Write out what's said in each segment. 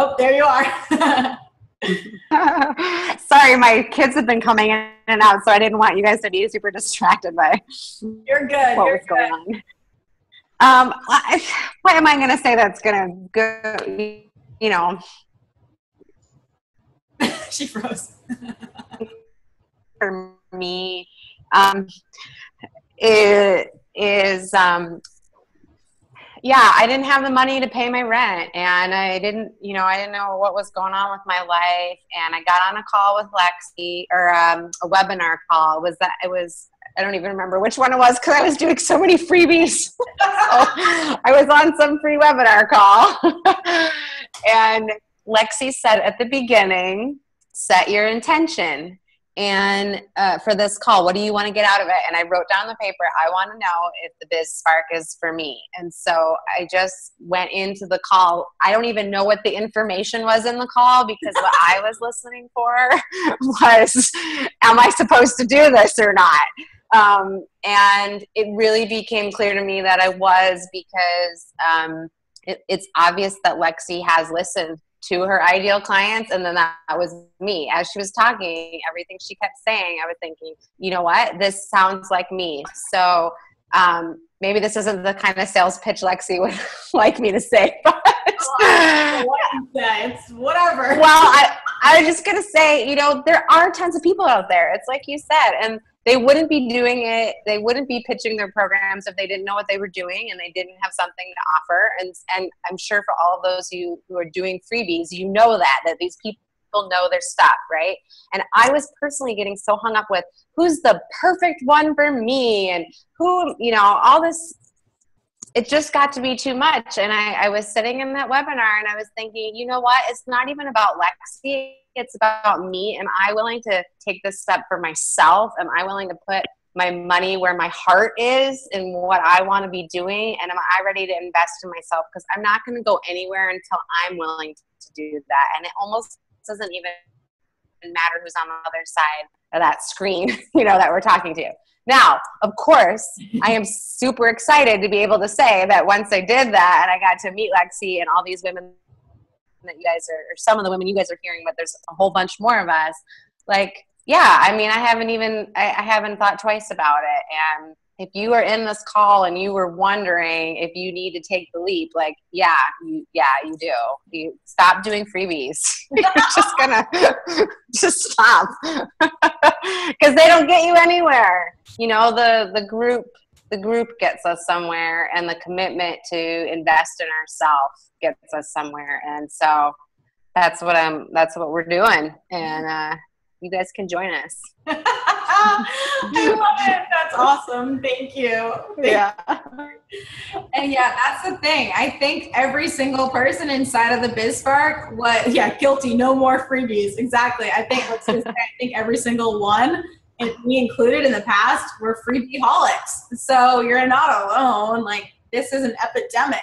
Oh, there you are. Sorry, my kids have been coming in and out, so I didn't want you guys to be super distracted by You're good. what You're was going on. What am I going to say that's going to go, you know? She froze. For me, it is, yeah, I didn't have the money to pay my rent, and I didn't know what was going on with my life. And I got on a call with Lexi, or a webinar call. I don't even remember which one it was because I was doing so many freebies. So I was on some free webinar call. And Lexi said at the beginning, set your intention. And for this call, what do you want to get out of it? And I wrote down the paper, I want to know if the Biz Spark is for me. And so I just went into the call. I don't even know what the information was in the call, because what I was listening for was, am I supposed to do this or not? And it really became clear to me that I was, because it's obvious that Lexi has listened to her ideal clients, and then that was me. As she was talking, everything she kept saying, I was thinking, you know what, this sounds like me. So maybe this isn't the kind of sales pitch Lexi would like me to say, but it's whatever. Well, I was just gonna say, there are tons of people out there. It's like you said, and they wouldn't be doing it. They wouldn't be pitching their programs if they didn't know what they were doing and they didn't have something to offer. And I'm sure for all of those who are doing freebies, that these people know their stuff, right? And I was personally getting so hung up with who's the perfect one for me, and who, all this. It just got to be too much. And I was sitting in that webinar and I was thinking, you know what? It's not even about Lexi. It's about me. Am I willing to take this step for myself? Am I willing to put my money where my heart is and what I want to be doing? And am I ready to invest in myself? Because I'm not going to go anywhere until I'm willing to do that. And it almost doesn't even matter who's on the other side of that screen, that we're talking to. Now, of course, I am super excited to be able to say that once I did that and I got to meet Lexi and all these women that you guys are, or some of the women you guys are hearing, but there's a whole bunch more of us. I haven't thought twice about it. And if you are in this call and you were wondering if you need to take the leap, you do. You stop doing freebies. You're just gonna just stop, because they don't get you anywhere. The group gets us somewhere, and the commitment to invest in ourselves gets us somewhere. And so that's what we're doing. And you guys can join us. I love it. That's awesome. Thank you. And that's the thing. I think every single person inside of the BizSpark, guilty, no more freebies. Exactly. I think every single one, and me included in the past, were freebie-holics. So you're not alone. This is an epidemic.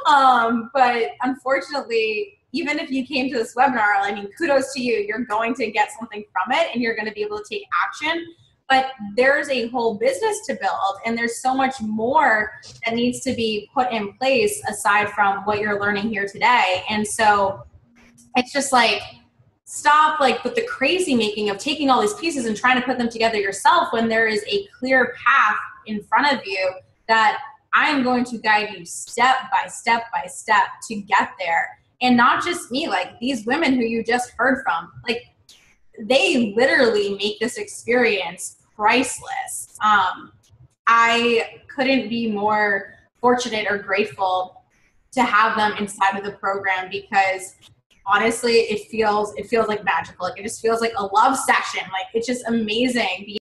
But unfortunately, even if you came to this webinar, kudos to you. You're going to get something from it, and you're going to be able to take action. But there's a whole business to build, and there's so much more that needs to be put in place aside from what you're learning here today. And so it's just stop with the crazy making of taking all these pieces and trying to put them together yourself, when there is a clear path in front of you that I am going to guide you step by step by step to get there. And not just me, these women who you just heard from, they literally make this experience priceless. I couldn't be more fortunate or grateful to have them inside of the program, because honestly, it feels like magical. It just feels like a love session. It's just amazing.